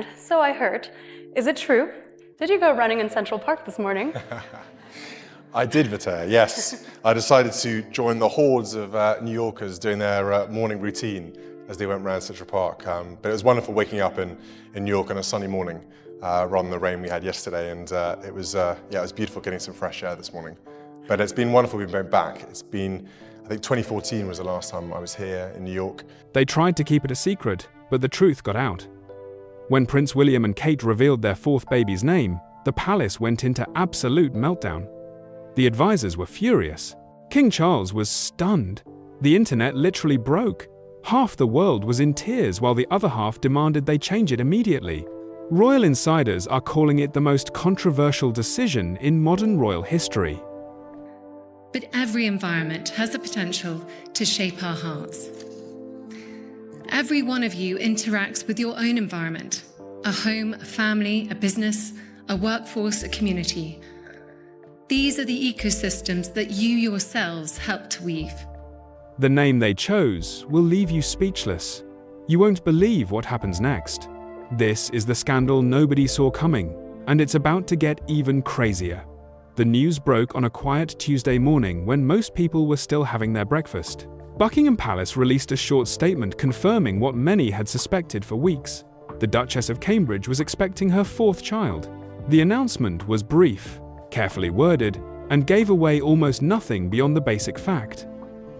weekend, so I heard. Is it true? Did you go running in Central Park this morning? I did, Vita, yes. I decided to join the hordes of New Yorkers doing their morning routine as they went around Central Park. But it was wonderful waking up in New York on a sunny morning rather than the rain we had yesterday. And it was beautiful getting some fresh air this morning. But it's been wonderful being back. It's been, I think 2014 was the last time I was here in New York. They tried to keep it a secret, but the truth got out. When Prince William and Kate revealed their fourth baby's name, the palace went into absolute meltdown. The advisors were furious. King Charles was stunned. The internet literally broke. Half the world was in tears while the other half demanded they change it immediately. Royal insiders are calling it the most controversial decision in modern royal history. But every environment has the potential to shape our hearts. Every one of you interacts with your own environment: a home, a family, a business, a workforce, a community. These are the ecosystems that you yourselves help to weave. The name they chose will leave you speechless. You won't believe what happens next. This is the scandal nobody saw coming, and it's about to get even crazier. The news broke on a quiet Tuesday morning when most people were still having their breakfast. Buckingham Palace released a short statement confirming what many had suspected for weeks. The Duchess of Cambridge was expecting her fourth child. The announcement was brief, carefully worded, and gave away almost nothing beyond the basic fact.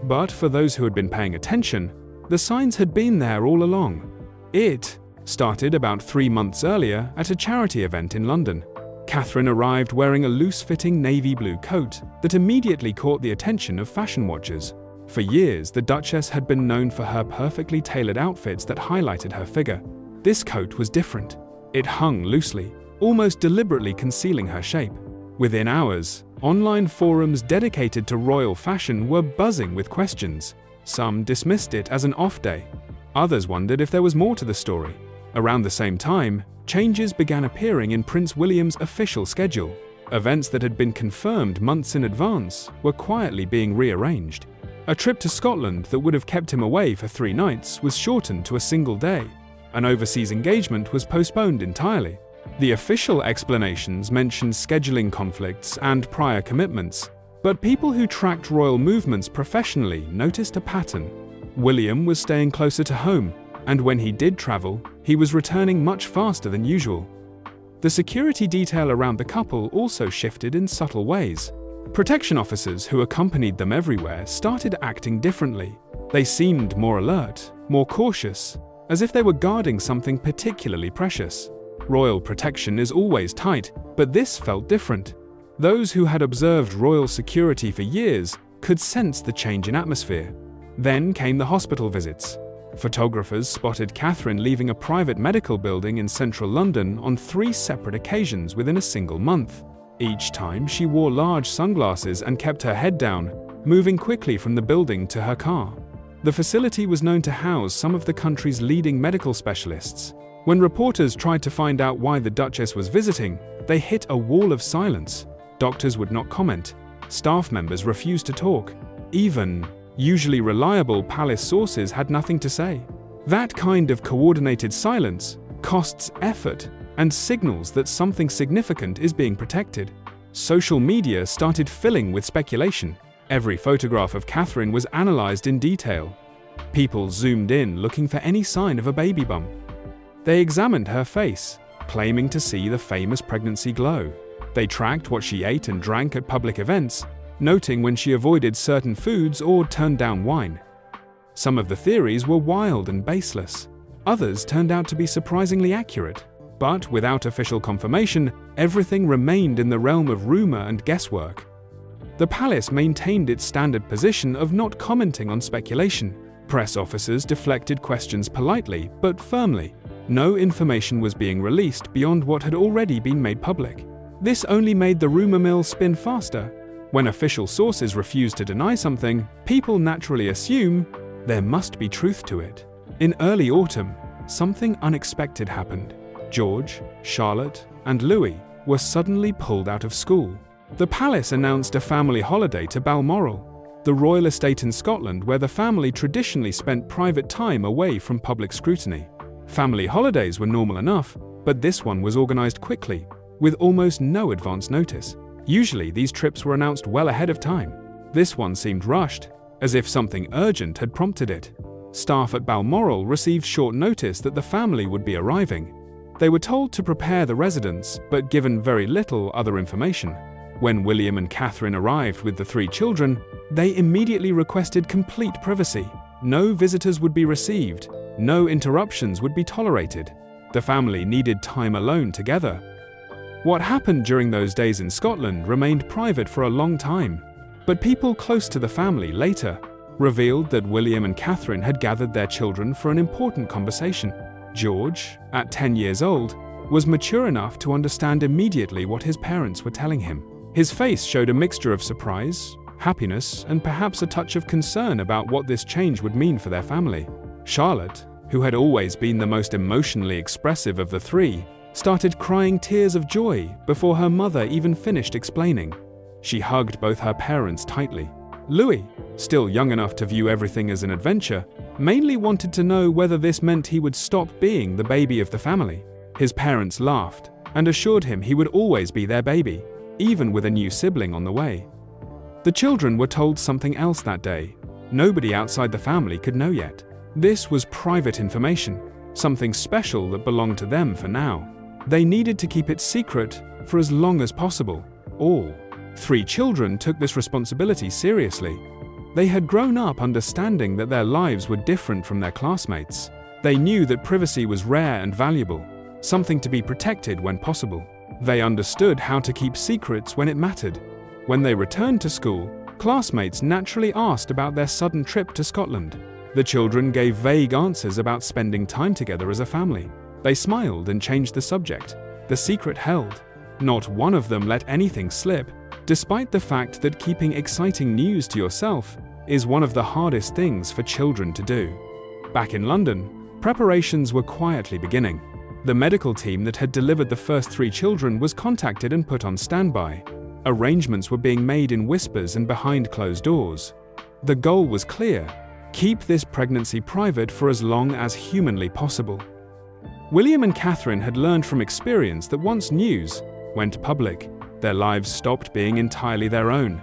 But for those who had been paying attention, the signs had been there all along. It started about 3 months earlier at a charity event in London. Catherine arrived wearing a loose-fitting navy blue coat that immediately caught the attention of fashion watchers. For years, the Duchess had been known for her perfectly tailored outfits that highlighted her figure. This coat was different. It hung loosely, almost deliberately concealing her shape. Within hours, online forums dedicated to royal fashion were buzzing with questions. Some dismissed it as an off day. Others wondered if there was more to the story. Around the same time, changes began appearing in Prince William's official schedule. Events that had been confirmed months in advance were quietly being rearranged. A trip to Scotland that would have kept him away for 3 nights was shortened to a single day. An overseas engagement was postponed entirely. The official explanations mentioned scheduling conflicts and prior commitments, but people who tracked royal movements professionally noticed a pattern. William was staying closer to home, and when he did travel, he was returning much faster than usual. The security detail around the couple also shifted in subtle ways. Protection officers who accompanied them everywhere started acting differently. They seemed more alert, more cautious, as if they were guarding something particularly precious. Royal protection is always tight, but this felt different. Those who had observed royal security for years could sense the change in atmosphere. Then came the hospital visits. Photographers spotted Catherine leaving a private medical building in central London on 3 separate occasions within a single month. Each time she wore large sunglasses and kept her head down, moving quickly from the building to her car. The facility was known to house some of the country's leading medical specialists. When reporters tried to find out why the Duchess was visiting, they hit a wall of silence. Doctors would not comment. Staff members refused to talk. Even usually reliable palace sources had nothing to say. That kind of coordinated silence costs effort and signals that something significant is being protected. Social media started filling with speculation. Every photograph of Catherine was analyzed in detail. People zoomed in looking for any sign of a baby bump. They examined her face, claiming to see the famous pregnancy glow. They tracked what she ate and drank at public events, noting when she avoided certain foods or turned down wine. Some of the theories were wild and baseless. Others turned out to be surprisingly accurate. But without official confirmation, everything remained in the realm of rumor and guesswork. The palace maintained its standard position of not commenting on speculation. Press officers deflected questions politely but firmly. No information was being released beyond what had already been made public. This only made the rumor mill spin faster. When official sources refuse to deny something, people naturally assume there must be truth to it. In early autumn, something unexpected happened. George, Charlotte, and Louis were suddenly pulled out of school. The palace announced a family holiday to Balmoral, the royal estate in Scotland where the family traditionally spent private time away from public scrutiny. Family holidays were normal enough, but this one was organized quickly, with almost no advance notice. Usually, these trips were announced well ahead of time. This one seemed rushed, as if something urgent had prompted it. Staff at Balmoral received short notice that the family would be arriving. They were told to prepare the residence, but given very little other information. When William and Catherine arrived with the 3 children, they immediately requested complete privacy. No visitors would be received, no interruptions would be tolerated. The family needed time alone together. What happened during those days in Scotland remained private for a long time, but people close to the family later revealed that William and Catherine had gathered their children for an important conversation. George, at 10 years old, was mature enough to understand immediately what his parents were telling him. His face showed a mixture of surprise, happiness, and perhaps a touch of concern about what this change would mean for their family. Charlotte, who had always been the most emotionally expressive of the 3, started crying tears of joy before her mother even finished explaining. She hugged both her parents tightly. Louis, still young enough to view everything as an adventure, mainly wanted to know whether this meant he would stop being the baby of the family. His parents laughed and assured him he would always be their baby, even with a new sibling on the way. The children were told something else that day. Nobody outside the family could know yet. This was private information, something special that belonged to them for now. They needed to keep it secret for as long as possible. All 3 children took this responsibility seriously. They had grown up understanding that their lives were different from their classmates. They knew that privacy was rare and valuable, something to be protected when possible. They understood how to keep secrets when it mattered. When they returned to school, classmates naturally asked about their sudden trip to Scotland. The children gave vague answers about spending time together as a family. They smiled and changed the subject. The secret held. Not one of them let anything slip, despite the fact that keeping exciting news to yourself is one of the hardest things for children to do. Back in London, preparations were quietly beginning. The medical team that had delivered the first 3 children was contacted and put on standby. Arrangements were being made in whispers and behind closed doors. The goal was clear: keep this pregnancy private for as long as humanly possible. William and Catherine had learned from experience that once news went public, their lives stopped being entirely their own.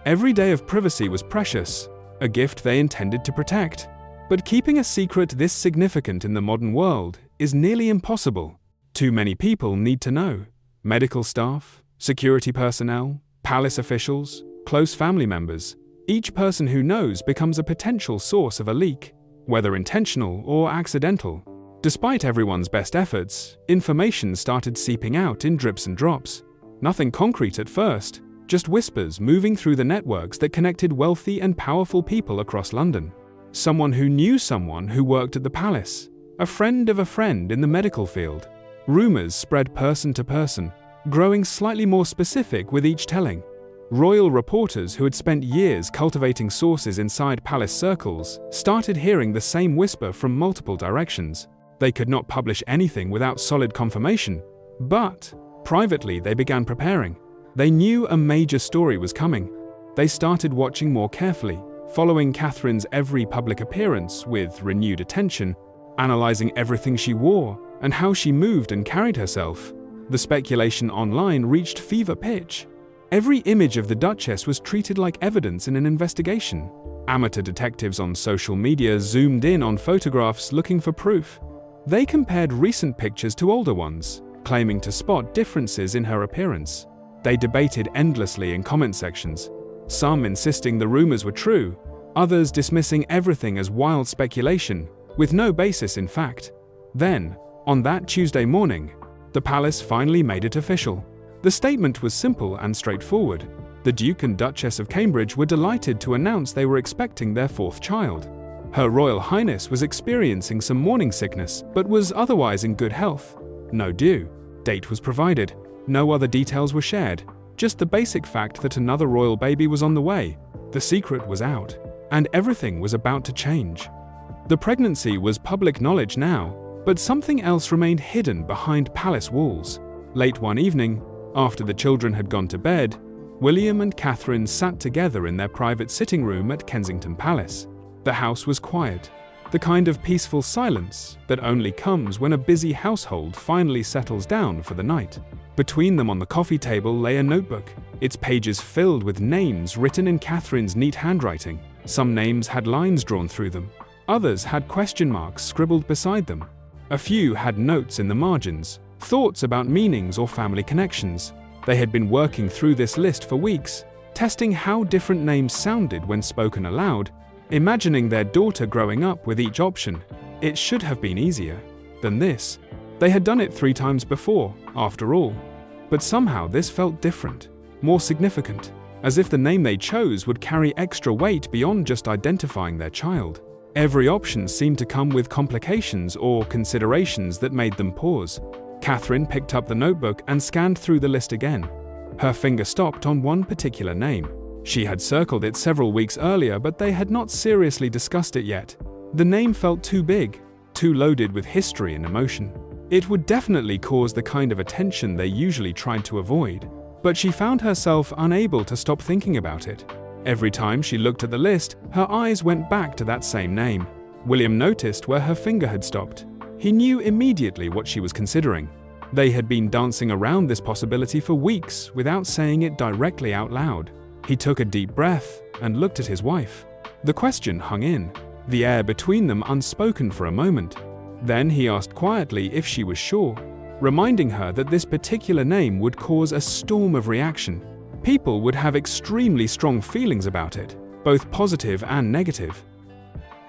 Every day of privacy was precious, a gift they intended to protect. But keeping a secret this significant in the modern world is nearly impossible. Too many people need to know. Medical staff, security personnel, palace officials, close family members. Each person who knows becomes a potential source of a leak, whether intentional or accidental. Despite everyone's best efforts, information started seeping out in drips and drops. Nothing concrete at first, just whispers moving through the networks that connected wealthy and powerful people across London. Someone who knew someone who worked at the palace, a friend of a friend in the medical field. Rumors spread person to person, growing slightly more specific with each telling. Royal reporters who had spent years cultivating sources inside palace circles started hearing the same whisper from multiple directions. They could not publish anything without solid confirmation, but privately they began preparing. They knew a major story was coming. They started watching more carefully, following Catherine's every public appearance with renewed attention, analyzing everything she wore and how she moved and carried herself. The speculation online reached fever pitch. Every image of the Duchess was treated like evidence in an investigation. Amateur detectives on social media zoomed in on photographs looking for proof. They compared recent pictures to older ones, claiming to spot differences in her appearance. They debated endlessly in comment sections, some insisting the rumors were true, others dismissing everything as wild speculation, with no basis in fact. Then, on that Tuesday morning, the palace finally made it official. The statement was simple and straightforward. The Duke and Duchess of Cambridge were delighted to announce they were expecting their 4th child. Her Royal Highness was experiencing some morning sickness, but was otherwise in good health. No due date was provided. No other details were shared, just the basic fact that another royal baby was on the way. The secret was out, and everything was about to change. The pregnancy was public knowledge now, but something else remained hidden behind palace walls. Late one evening, after the children had gone to bed, William and Catherine sat together in their private sitting room at Kensington Palace. The house was quiet. the kind of peaceful silence that only comes when a busy household finally settles down for the night. Between them on the coffee table lay a notebook, its pages filled with names written in Catherine's neat handwriting. Some names had lines drawn through them. Others had question marks scribbled beside them. A few had notes in the margins, thoughts about meanings or family connections. They had been working through this list for weeks, testing how different names sounded when spoken aloud, imagining their daughter growing up with each option. It should have been easier than this. They had done it 3 times before, after all. But somehow this felt different, more significant, as if the name they chose would carry extra weight beyond just identifying their child. Every option seemed to come with complications or considerations that made them pause. Catherine picked up the notebook and scanned through the list again. Her finger stopped on one particular name. She had circled it several weeks earlier, but they had not seriously discussed it yet. The name felt too big, too loaded with history and emotion. It would definitely cause the kind of attention they usually tried to avoid, but she found herself unable to stop thinking about it. Every time she looked at the list, her eyes went back to that same name. William noticed where her finger had stopped. He knew immediately what she was considering. They had been dancing around this possibility for weeks without saying it directly out loud. He took a deep breath and looked at his wife. The question hung in, the air between them unspoken for a moment. Then he asked quietly if she was sure, reminding her that this particular name would cause a storm of reaction. People would have extremely strong feelings about it, both positive and negative.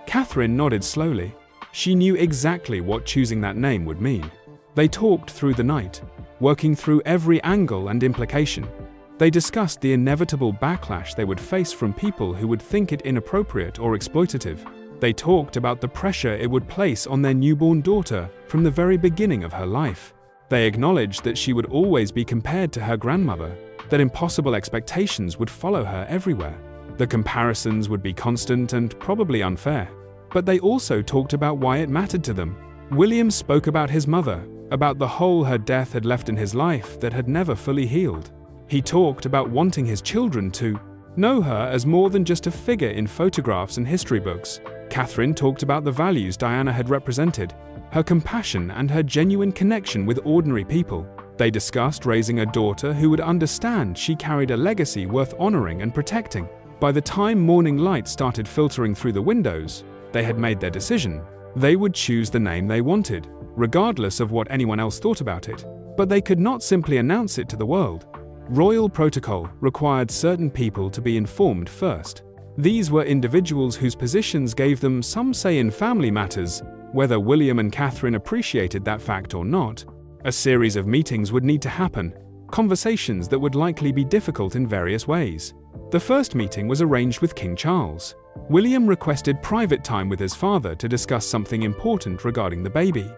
Catherine nodded slowly. She knew exactly what choosing that name would mean. They talked through the night, working through every angle and implication. They discussed the inevitable backlash they would face from people who would think it inappropriate or exploitative. They talked about the pressure it would place on their newborn daughter from the very beginning of her life. They acknowledged that she would always be compared to her grandmother, that impossible expectations would follow her everywhere. The comparisons would be constant and probably unfair. But they also talked about why it mattered to them. William spoke about his mother, about the hole her death had left in his life that had never fully healed. He talked about wanting his children to know her as more than just a figure in photographs and history books. Catherine talked about the values Diana had represented, her compassion and her genuine connection with ordinary people. They discussed raising a daughter who would understand she carried a legacy worth honoring and protecting. By the time morning light started filtering through the windows, they had made their decision. They would choose the name they wanted, regardless of what anyone else thought about it. But they could not simply announce it to the world. Royal protocol required certain people to be informed first. These were individuals whose positions gave them some say in family matters, whether William and Catherine appreciated that fact or not. A series of meetings would need to happen, conversations that would likely be difficult in various ways. The first meeting was arranged with King Charles. William requested private time with his father to discuss something important regarding the baby.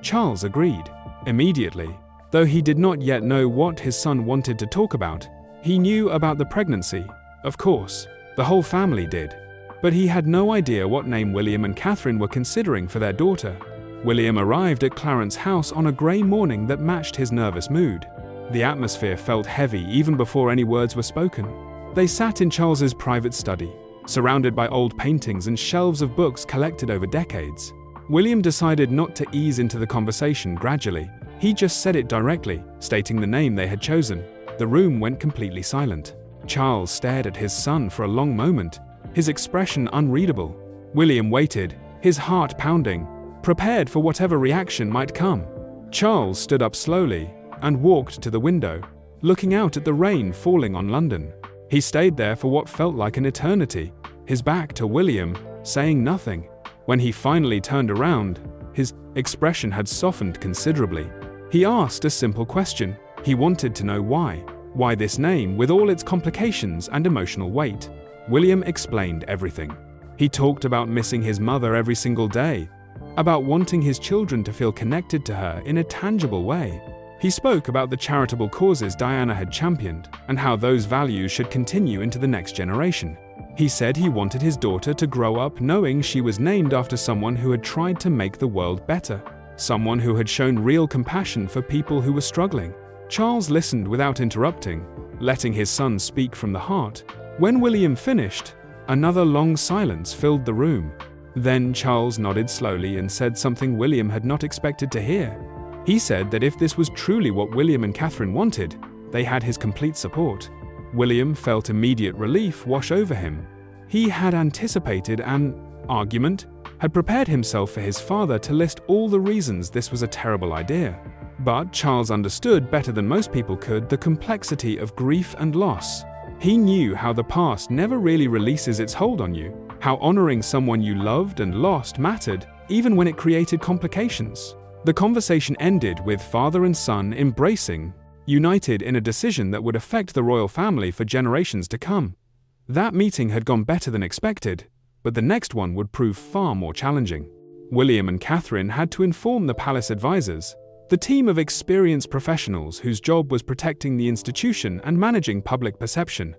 Charles agreed immediately. Though he did not yet know what his son wanted to talk about, he knew about the pregnancy. Of course, the whole family did. But he had no idea what name William and Catherine were considering for their daughter. William arrived at Clarence's house on a grey morning that matched his nervous mood. The atmosphere felt heavy even before any words were spoken. They sat in Charles's private study, surrounded by old paintings and shelves of books collected over decades. William decided not to ease into the conversation gradually. He just said it directly, stating the name they had chosen. The room went completely silent. Charles stared at his son for a long moment, his expression unreadable. William waited, his heart pounding, prepared for whatever reaction might come. Charles stood up slowly and walked to the window, looking out at the rain falling on London. He stayed there for what felt like an eternity, his back to William, saying nothing. When he finally turned around, his expression had softened considerably. He asked a simple question. He wanted to know why. Why this name with all its complications and emotional weight? William explained everything. He talked about missing his mother every single day, about wanting his children to feel connected to her in a tangible way. He spoke about the charitable causes Diana had championed and how those values should continue into the next generation. He said he wanted his daughter to grow up knowing she was named after someone who had tried to make the world better. Someone who had shown real compassion for people who were struggling. Charles listened without interrupting, letting his son speak from the heart. When William finished, another long silence filled the room. Then Charles nodded slowly and said something William had not expected to hear. He said that if this was truly what William and Catherine wanted, they had his complete support. William felt immediate relief wash over him. He had anticipated an argument, had prepared himself for his father to list all the reasons this was a terrible idea. But Charles understood better than most people could the complexity of grief and loss. He knew how the past never really releases its hold on you, how honoring someone you loved and lost mattered, even when it created complications. The conversation ended with father and son embracing, united in a decision that would affect the royal family for generations to come. That meeting had gone better than expected, but the next one would prove far more challenging. William and Catherine had to inform the palace advisors, the team of experienced professionals whose job was protecting the institution and managing public perception.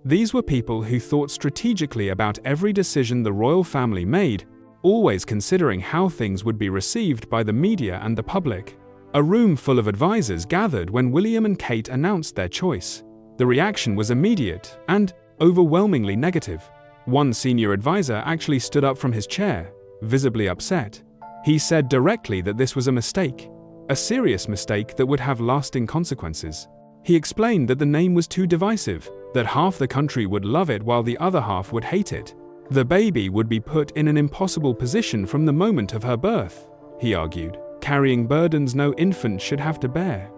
These were people who thought strategically about every decision the royal family made, always considering how things would be received by the media and the public. A room full of advisors gathered when William and Kate announced their choice. The reaction was immediate and overwhelmingly negative. One senior advisor actually stood up from his chair, visibly upset. He said directly that this was a mistake, a serious mistake that would have lasting consequences. He explained that the name was too divisive, that half the country would love it while the other half would hate it. The baby would be put in an impossible position from the moment of her birth, he argued, carrying burdens no infant should have to bear.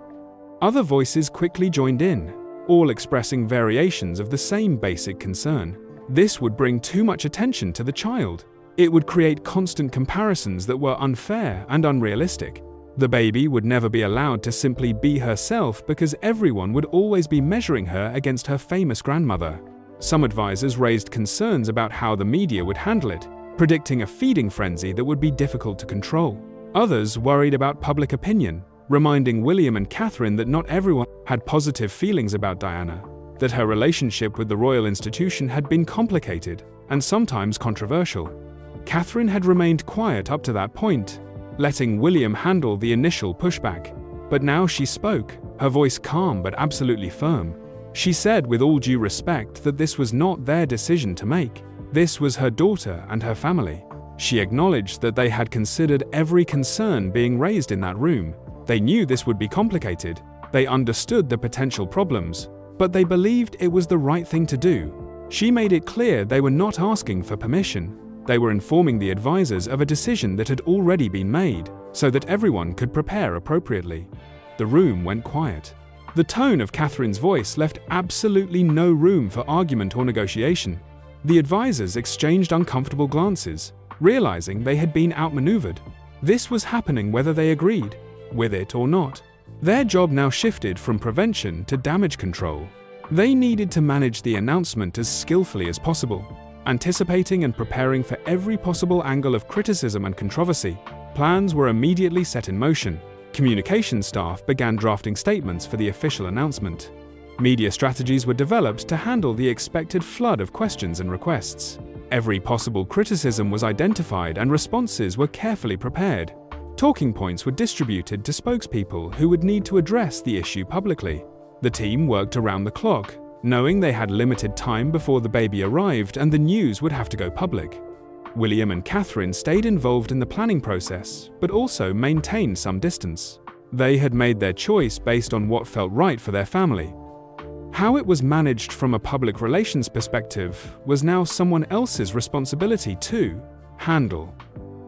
Other voices quickly joined in, all expressing variations of the same basic concern. This would bring too much attention to the child. It would create constant comparisons that were unfair and unrealistic. The baby would never be allowed to simply be herself because everyone would always be measuring her against her famous grandmother. Some advisors raised concerns about how the media would handle it, predicting a feeding frenzy that would be difficult to control. Others worried about public opinion, reminding William and Catherine that not everyone had positive feelings about Diana, that her relationship with the royal institution had been complicated and sometimes controversial. Catherine had remained quiet up to that point, letting William handle the initial pushback. But now she spoke, her voice calm but absolutely firm. She said with all due respect that this was not their decision to make. This was her daughter and her family. She acknowledged that they had considered every concern being raised in that room. They knew this would be complicated. They understood the potential problems, but they believed it was the right thing to do. She made it clear they were not asking for permission. They were informing the advisors of a decision that had already been made, so that everyone could prepare appropriately. The room went quiet. The tone of Catherine's voice left absolutely no room for argument or negotiation. The advisors exchanged uncomfortable glances, realizing they had been outmaneuvered. This was happening whether they agreed with it or not. Their job now shifted from prevention to damage control. They needed to manage the announcement as skillfully as possible, anticipating and preparing for every possible angle of criticism and controversy. Plans were immediately set in motion. Communication staff began drafting statements for the official announcement. Media strategies were developed to handle the expected flood of questions and requests. Every possible criticism was identified and responses were carefully prepared. Talking points were distributed to spokespeople who would need to address the issue publicly. The team worked around the clock, knowing they had limited time before the baby arrived and the news would have to go public. William and Catherine stayed involved in the planning process, but also maintained some distance. They had made their choice based on what felt right for their family. How it was managed from a public relations perspective was now someone else's responsibility to handle.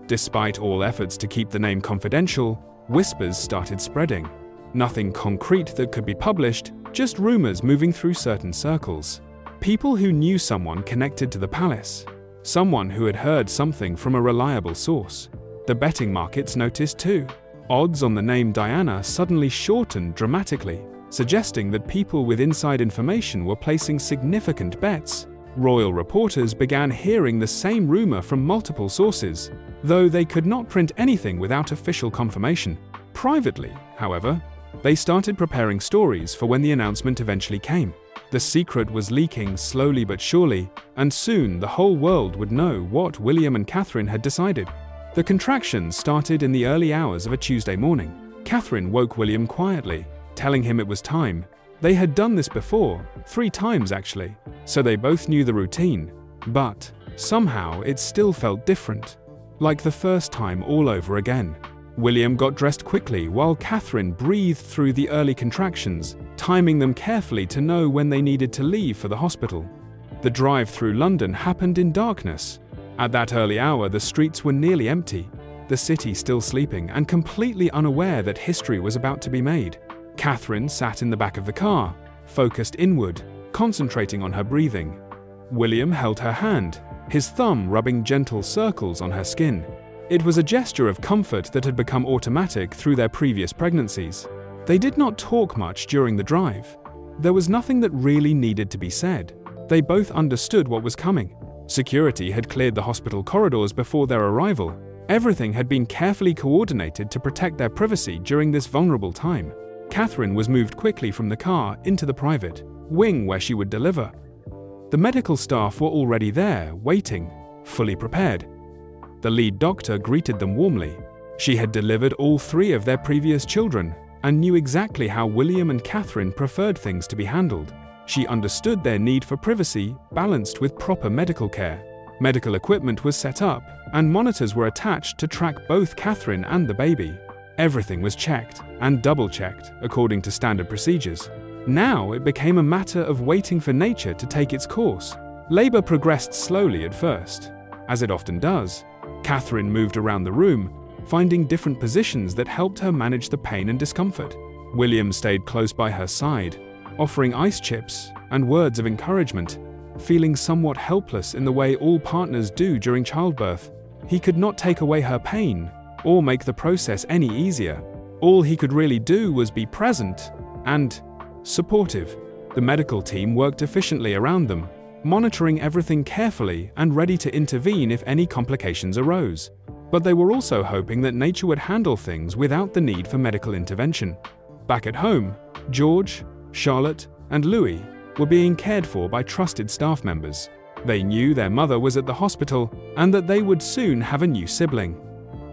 Despite all efforts to keep the name confidential, whispers started spreading. Nothing concrete that could be published, just rumors moving through certain circles. People who knew someone connected to the palace. Someone who had heard something from a reliable source. The betting markets noticed too. Odds on the name Diana suddenly shortened dramatically, suggesting that people with inside information were placing significant bets. Royal reporters began hearing the same rumor from multiple sources, though they could not print anything without official confirmation. Privately, however, they started preparing stories for when the announcement eventually came. The secret was leaking slowly but surely, and soon the whole world would know what William and Catherine had decided. The contractions started in the early hours of a Tuesday morning. Catherine woke William quietly, telling him it was time. They had done this before, 3 times actually, so they both knew the routine. But somehow it still felt different, like the first time all over again. William got dressed quickly while Catherine breathed through the early contractions, timing them carefully to know when they needed to leave for the hospital. The drive through London happened in darkness. At that early hour, the streets were nearly empty, the city still sleeping and completely unaware that history was about to be made. Catherine sat in the back of the car, focused inward, concentrating on her breathing. William held her hand, his thumb rubbing gentle circles on her skin. It was a gesture of comfort that had become automatic through their previous pregnancies. They did not talk much during the drive. There was nothing that really needed to be said. They both understood what was coming. Security had cleared the hospital corridors before their arrival. Everything had been carefully coordinated to protect their privacy during this vulnerable time. Catherine was moved quickly from the car into the private wing where she would deliver. The medical staff were already there, waiting, fully prepared. The lead doctor greeted them warmly. She had delivered all 3 of their previous children and knew exactly how William and Catherine preferred things to be handled. She understood their need for privacy, balanced with proper medical care. Medical equipment was set up, and monitors were attached to track both Catherine and the baby. Everything was checked and double-checked according to standard procedures. Now it became a matter of waiting for nature to take its course. Labor progressed slowly at first, as it often does. Catherine moved around the room, finding different positions that helped her manage the pain and discomfort. William stayed close by her side, offering ice chips and words of encouragement. Feeling somewhat helpless in the way all partners do during childbirth, he could not take away her pain or make the process any easier. All he could really do was be present and supportive. The medical team worked efficiently around them, monitoring everything carefully and ready to intervene if any complications arose. But they were also hoping that nature would handle things without the need for medical intervention. Back at home, George, Charlotte, and Louis were being cared for by trusted staff members. They knew their mother was at the hospital and that they would soon have a new sibling.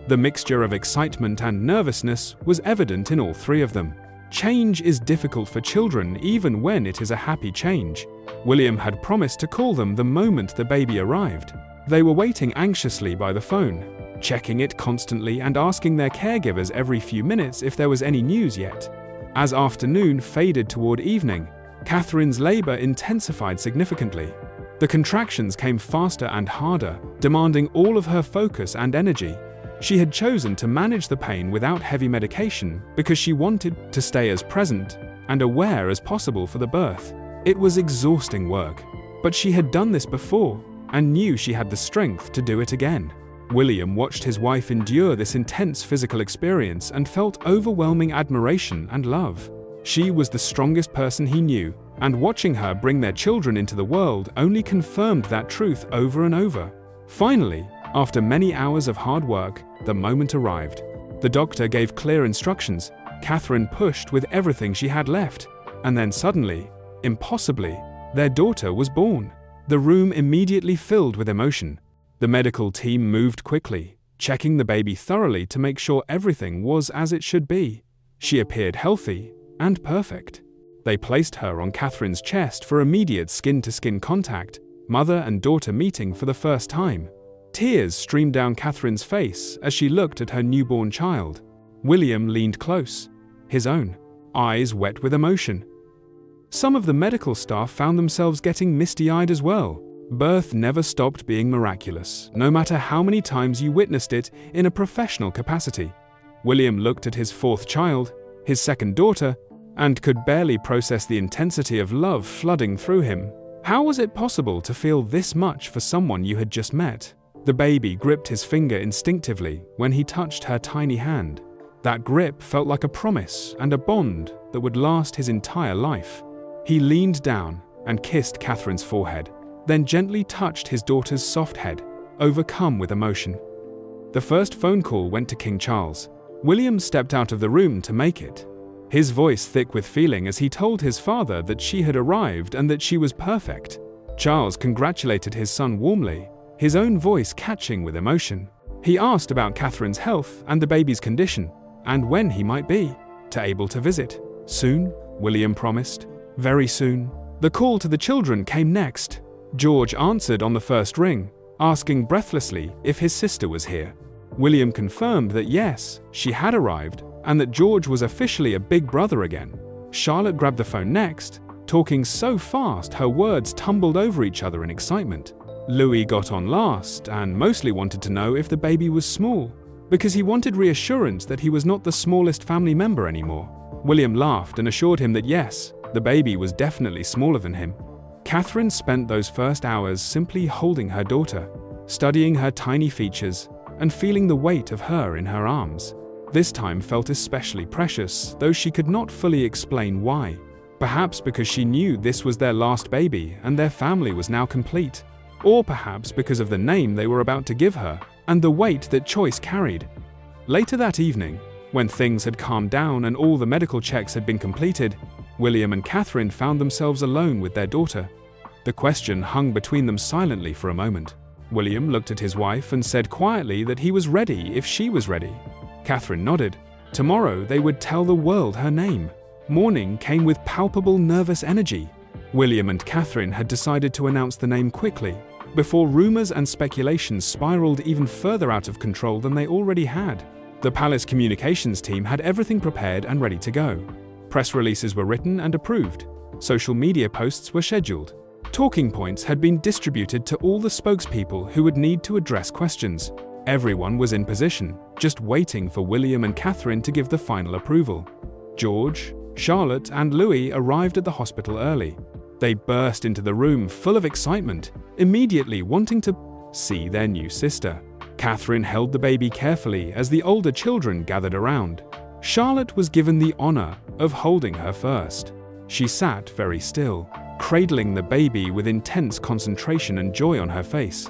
The mixture of excitement and nervousness was evident in all 3 of them. Change is difficult for children even when it is a happy change. William had promised to call them the moment the baby arrived. They were waiting anxiously by the phone, checking it constantly and asking their caregivers every few minutes if there was any news yet. As afternoon faded toward evening, Catherine's labor intensified significantly. The contractions came faster and harder, demanding all of her focus and energy. She had chosen to manage the pain without heavy medication because she wanted to stay as present and aware as possible for the birth. It was exhausting work, but she had done this before and knew she had the strength to do it again. William watched his wife endure this intense physical experience and felt overwhelming admiration and love. She was the strongest person he knew, and watching her bring their children into the world only confirmed that truth over and over. Finally, after many hours of hard work, the moment arrived. The doctor gave clear instructions. Catherine pushed with everything she had left, and then suddenly, impossibly, their daughter was born. The room immediately filled with emotion. The medical team moved quickly, checking the baby thoroughly to make sure everything was as it should be. She appeared healthy and perfect. They placed her on Catherine's chest for immediate skin-to-skin contact, mother and daughter meeting for the first time. Tears streamed down Catherine's face as she looked at her newborn child. William leaned close, his own eyes wet with emotion. Some of the medical staff found themselves getting misty-eyed as well. Birth never stopped being miraculous, no matter how many times you witnessed it in a professional capacity. William looked at his 4th child, his 2nd daughter, and could barely process the intensity of love flooding through him. How was it possible to feel this much for someone you had just met? The baby gripped his finger instinctively when he touched her tiny hand. That grip felt like a promise and a bond that would last his entire life. He leaned down and kissed Catherine's forehead, then gently touched his daughter's soft head, overcome with emotion. The first phone call went to King Charles. William stepped out of the room to make it, his voice thick with feeling as he told his father that she had arrived and that she was perfect. Charles congratulated his son warmly, his own voice catching with emotion. He asked about Catherine's health and the baby's condition, and when he might be able to visit. Soon, William promised. Very soon. The call to the children came next. George answered on the first ring, asking breathlessly if his sister was here. William confirmed that yes, she had arrived, and that George was officially a big brother again. Charlotte grabbed the phone next, talking so fast her words tumbled over each other in excitement. Louis got on last and mostly wanted to know if the baby was small, because he wanted reassurance that he was not the smallest family member anymore. William laughed and assured him that yes, the baby was definitely smaller than him. Catherine spent those first hours simply holding her daughter, studying her tiny features, and feeling the weight of her in her arms. This time felt especially precious, though she could not fully explain why. Perhaps because she knew this was their last baby and their family was now complete. Or perhaps because of the name they were about to give her and the weight that choice carried. Later that evening, when things had calmed down and all the medical checks had been completed, William and Catherine found themselves alone with their daughter. The question hung between them silently for a moment. William looked at his wife and said quietly that he was ready if she was ready. Catherine nodded. Tomorrow they would tell the world her name. Morning came with palpable nervous energy. William and Catherine had decided to announce the name quickly, before rumors and speculations spiraled even further out of control than they already had. The palace communications team had everything prepared and ready to go. Press releases were written and approved. Social media posts were scheduled. Talking points had been distributed to all the spokespeople who would need to address questions. Everyone was in position, just waiting for William and Catherine to give the final approval. George, Charlotte, and Louis arrived at the hospital early. They burst into the room full of excitement, immediately wanting to see their new sister. Catherine held the baby carefully as the older children gathered around. Charlotte was given the honor of holding her first. She sat very still, cradling the baby with intense concentration and joy on her face.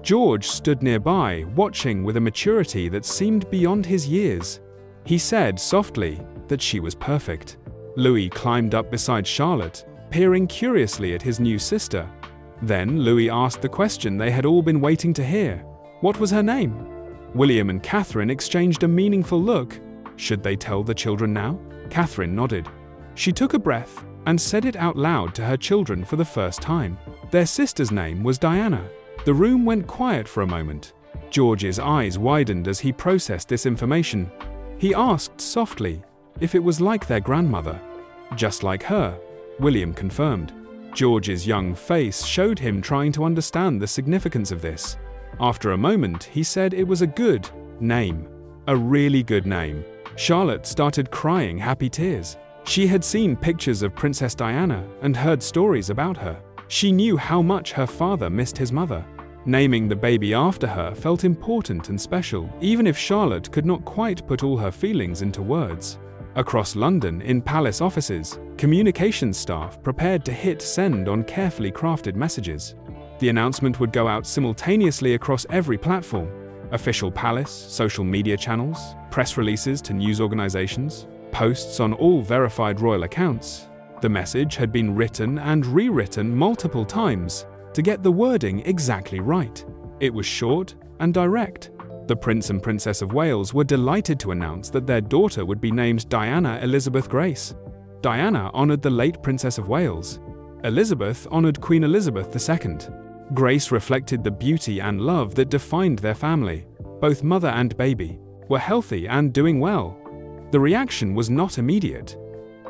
George stood nearby, watching with a maturity that seemed beyond his years. He said softly that she was perfect. Louis climbed up beside Charlotte, peering curiously at his new sister. Then Louis asked the question they had all been waiting to hear. What was her name? William and Catherine exchanged a meaningful look. Should they tell the children now? Catherine nodded. She took a breath and said it out loud to her children for the first time. Their sister's name was Diana. The room went quiet for a moment. George's eyes widened as he processed this information. He asked softly if it was like their grandmother. Just like her, William confirmed. George's young face showed him trying to understand the significance of this. After a moment, he said it was a good name. A really good name. Charlotte started crying happy tears. She had seen pictures of Princess Diana and heard stories about her. She knew how much her father missed his mother. Naming the baby after her felt important and special, even if Charlotte could not quite put all her feelings into words. Across London, in palace offices, communications staff prepared to hit send on carefully crafted messages. The announcement would go out simultaneously across every platform: official palace, social media channels, press releases to news organizations, posts on all verified royal accounts. The message had been written and rewritten multiple times to get the wording exactly right. It was short and direct. The Prince and Princess of Wales were delighted to announce that their daughter would be named Diana Elizabeth Grace. Diana honored the late Princess of Wales. Elizabeth honored Queen Elizabeth II. Grace reflected the beauty and love that defined their family. Both mother and baby were healthy and doing well. The reaction was not immediate.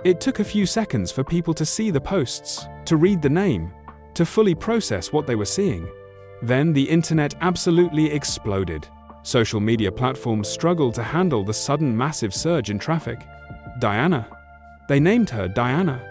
It took a few seconds for people to see the posts, to read the name, to fully process what they were seeing. Then the internet absolutely exploded. Social media platforms struggled to handle the sudden massive surge in traffic. Diana. They named her Diana.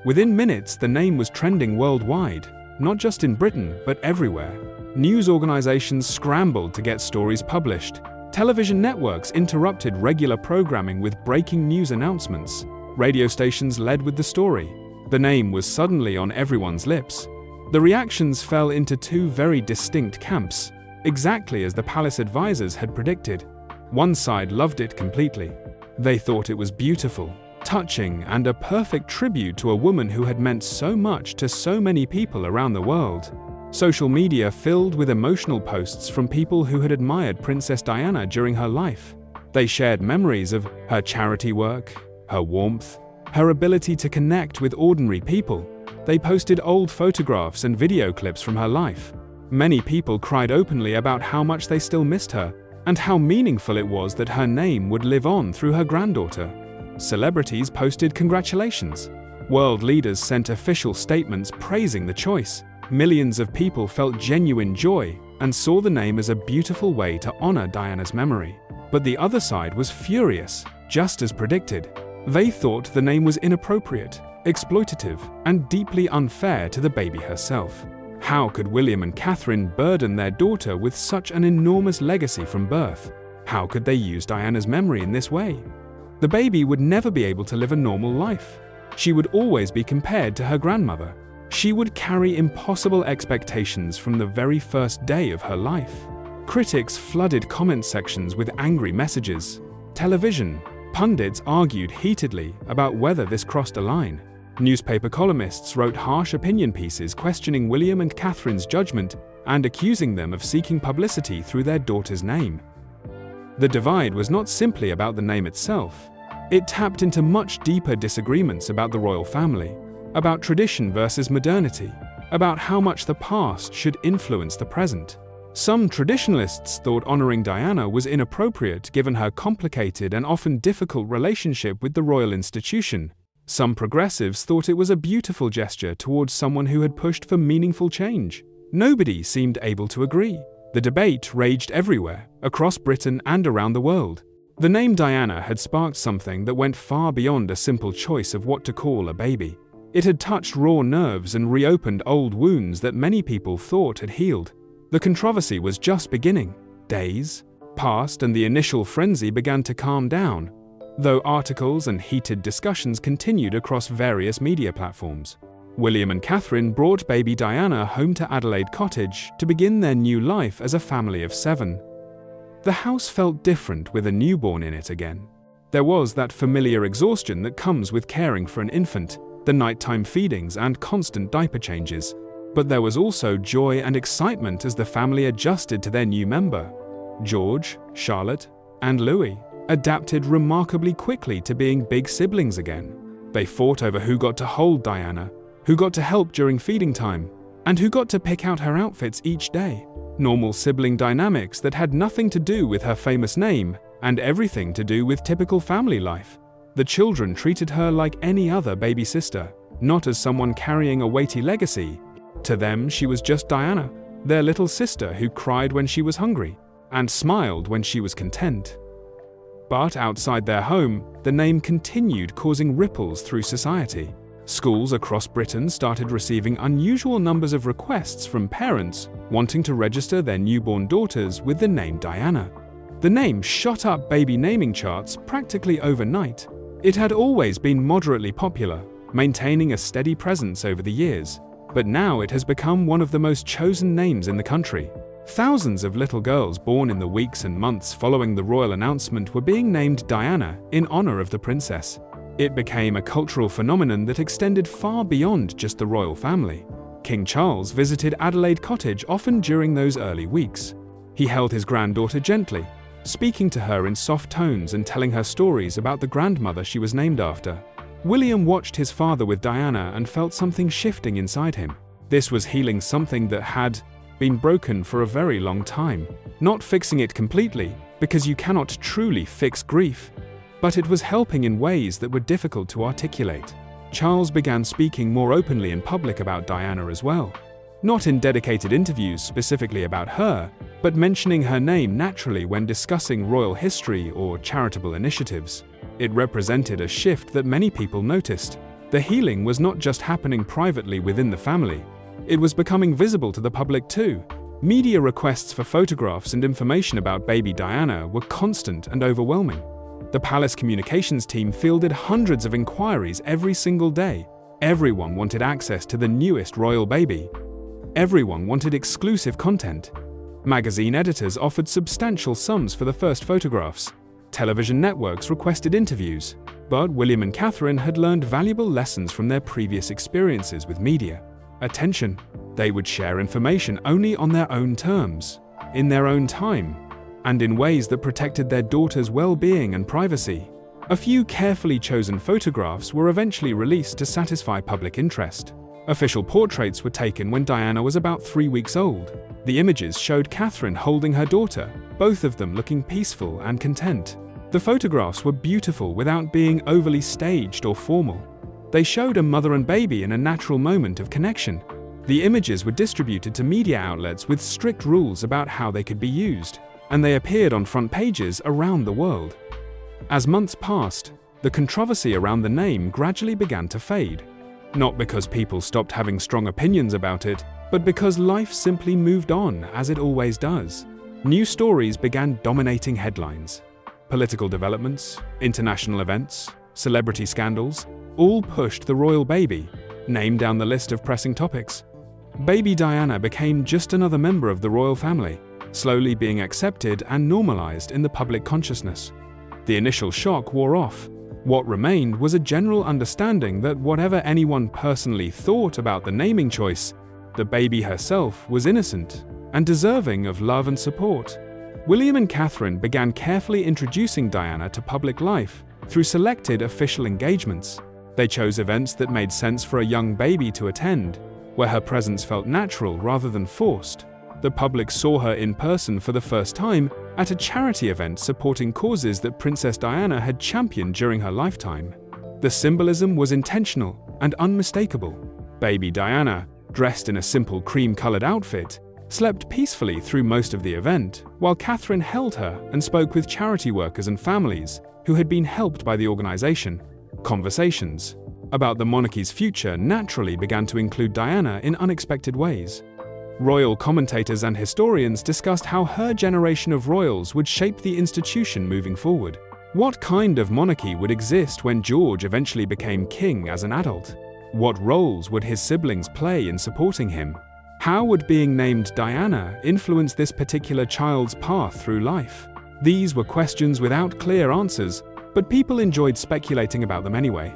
Within minutes, the name was trending worldwide, not just in Britain, but everywhere. News organizations scrambled to get stories published. Television networks interrupted regular programming with breaking news announcements. Radio stations led with the story. The name was suddenly on everyone's lips. The reactions fell into two very distinct camps, exactly as the palace advisors had predicted. One side loved it completely. They thought it was beautiful, touching, and a perfect tribute to a woman who had meant so much to so many people around the world. Social media filled with emotional posts from people who had admired Princess Diana during her life. They shared memories of her charity work, her warmth, her ability to connect with ordinary people. They posted old photographs and video clips from her life. Many people cried openly about how much they still missed her, and how meaningful it was that her name would live on through her granddaughter. Celebrities posted congratulations. World leaders sent official statements praising the choice. Millions of people felt genuine joy and saw the name as a beautiful way to honor Diana's memory. But the other side was furious, just as predicted. They thought the name was inappropriate, exploitative, and deeply unfair to the baby herself. How could William and Catherine burden their daughter with such an enormous legacy from birth? How could they use Diana's memory in this way? The baby would never be able to live a normal life. She would always be compared to her grandmother. She would carry impossible expectations from the very first day of her life. Critics flooded comment sections with angry messages. Television pundits argued heatedly about whether this crossed a line. Newspaper columnists wrote harsh opinion pieces questioning William and Catherine's judgment and accusing them of seeking publicity through their daughter's name. The divide was not simply about the name itself. It tapped into much deeper disagreements about the royal family, about tradition versus modernity, about how much the past should influence the present. Some traditionalists thought honoring Diana was inappropriate given her complicated and often difficult relationship with the royal institution. Some progressives thought it was a beautiful gesture towards someone who had pushed for meaningful change. Nobody seemed able to agree. The debate raged everywhere, across Britain and around the world. The name Diana had sparked something that went far beyond a simple choice of what to call a baby. It had touched raw nerves and reopened old wounds that many people thought had healed. The controversy was just beginning. Days passed and the initial frenzy began to calm down, though articles and heated discussions continued across various media platforms. William and Catherine brought baby Diana home to Adelaide Cottage to begin their new life as a family of 7. The house felt different with a newborn in it again. There was that familiar exhaustion that comes with caring for an infant, the nighttime feedings and constant diaper changes. But there was also joy and excitement as the family adjusted to their new member. George, Charlotte, and Louis adapted remarkably quickly to being big siblings again. They fought over who got to hold Diana, who got to help during feeding time, and who got to pick out her outfits each day. Normal sibling dynamics that had nothing to do with her famous name and everything to do with typical family life. The children treated her like any other baby sister, not as someone carrying a weighty legacy. To them, she was just Diana, their little sister who cried when she was hungry and smiled when she was content. But outside their home, the name continued causing ripples through society. Schools across Britain started receiving unusual numbers of requests from parents wanting to register their newborn daughters with the name Diana. The name shot up baby naming charts practically overnight. It had always been moderately popular, maintaining a steady presence over the years. But now it has become one of the most chosen names in the country. Thousands of little girls born in the weeks and months following the royal announcement were being named Diana in honor of the princess. It became a cultural phenomenon that extended far beyond just the royal family. King Charles visited Adelaide Cottage often during those early weeks. He held his granddaughter gently, speaking to her in soft tones and telling her stories about the grandmother she was named after. William watched his father with Diana and felt something shifting inside him. This was healing something that had been broken for a very long time. Not fixing it completely, because you cannot truly fix grief, but it was helping in ways that were difficult to articulate. Charles began speaking more openly in public about Diana as well. Not in dedicated interviews specifically about her, but mentioning her name naturally when discussing royal history or charitable initiatives. It represented a shift that many people noticed. The healing was not just happening privately within the family, it was becoming visible to the public too. Media requests for photographs and information about baby Diana were constant and overwhelming. The palace communications team fielded hundreds of inquiries every single day. Everyone wanted access to the newest royal baby. Everyone wanted exclusive content. Magazine editors offered substantial sums for the first photographs. Television networks requested interviews, but William and Catherine had learned valuable lessons from their previous experiences with media. Attention, they would share information only on their own terms, in their own time, and in ways that protected their daughter's well-being and privacy. A few carefully chosen photographs were eventually released to satisfy public interest. Official portraits were taken when Diana was about 3 weeks old. The images showed Catherine holding her daughter, both of them looking peaceful and content. The photographs were beautiful without being overly staged or formal. They showed a mother and baby in a natural moment of connection. The images were distributed to media outlets with strict rules about how they could be used, and they appeared on front pages around the world. As months passed, the controversy around the name gradually began to fade. Not because people stopped having strong opinions about it, but because life simply moved on, as it always does. New stories began dominating headlines. Political developments, international events, celebrity scandals, all pushed the royal baby name down the list of pressing topics. Baby Diana became just another member of the royal family, slowly being accepted and normalized in the public consciousness. The initial shock wore off. What remained was a general understanding that whatever anyone personally thought about the naming choice, the baby herself was innocent and deserving of love and support. William and Catherine began carefully introducing Diana to public life through selected official engagements. They chose events that made sense for a young baby to attend, where her presence felt natural rather than forced. The public saw her in person for the first time at a charity event supporting causes that Princess Diana had championed during her lifetime. The symbolism was intentional and unmistakable. Baby Diana, dressed in a simple cream-colored outfit, slept peacefully through most of the event, while Catherine held her and spoke with charity workers and families who had been helped by the organization. Conversations about the monarchy's future naturally began to include Diana in unexpected ways. Royal commentators and historians discussed how her generation of royals would shape the institution moving forward. What kind of monarchy would exist when George eventually became king as an adult? What roles would his siblings play in supporting him? How would being named Diana influence this particular child's path through life? These were questions without clear answers, but people enjoyed speculating about them anyway.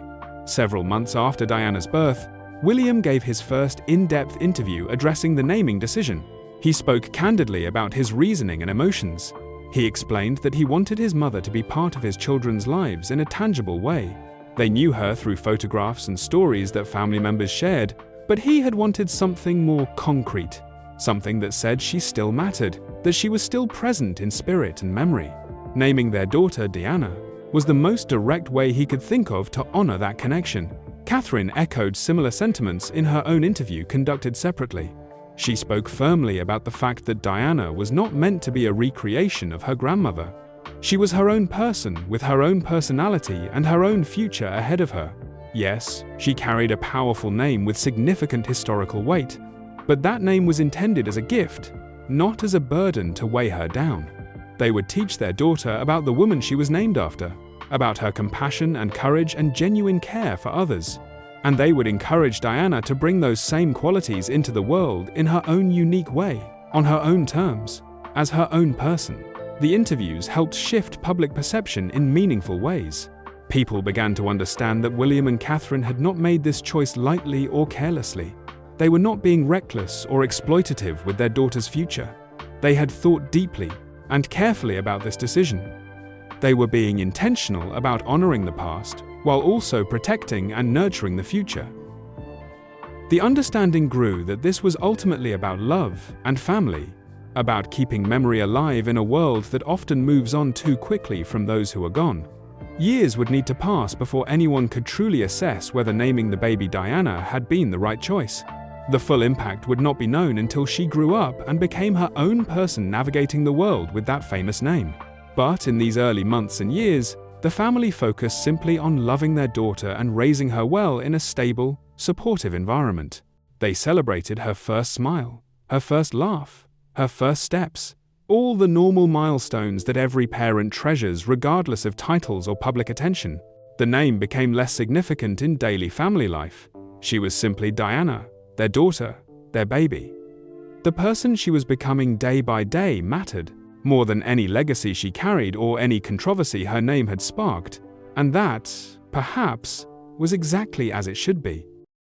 Several months after Diana's birth, William gave his first in-depth interview addressing the naming decision. He spoke candidly about his reasoning and emotions. He explained that he wanted his mother to be part of his children's lives in a tangible way. They knew her through photographs and stories that family members shared, but he had wanted something more concrete, something that said she still mattered, that she was still present in spirit and memory. Naming their daughter Diana was the most direct way he could think of to honor that connection. Catherine echoed similar sentiments in her own interview conducted separately. She spoke firmly about the fact that Diana was not meant to be a recreation of her grandmother. She was her own person with her own personality and her own future ahead of her. Yes, she carried a powerful name with significant historical weight, but that name was intended as a gift, not as a burden to weigh her down. They would teach their daughter about the woman she was named after, about her compassion and courage and genuine care for others. And they would encourage Diana to bring those same qualities into the world in her own unique way, on her own terms, as her own person. The interviews helped shift public perception in meaningful ways. People began to understand that William and Catherine had not made this choice lightly or carelessly. They were not being reckless or exploitative with their daughter's future. They had thought deeply and carefully about this decision. They were being intentional about honoring the past while also protecting and nurturing the future. The understanding grew that this was ultimately about love and family, about keeping memory alive in a world that often moves on too quickly from those who are gone. Years would need to pass before anyone could truly assess whether naming the baby Diana had been the right choice. The full impact would not be known until she grew up and became her own person navigating the world with that famous name. But in these early months and years, the family focused simply on loving their daughter and raising her well in a stable, supportive environment. They celebrated her first smile, her first laugh, her first steps, all the normal milestones that every parent treasures regardless of titles or public attention. The name became less significant in daily family life. She was simply Diana, their daughter, their baby. The person she was becoming day by day mattered more than any legacy she carried or any controversy her name had sparked, and that, perhaps, was exactly as it should be.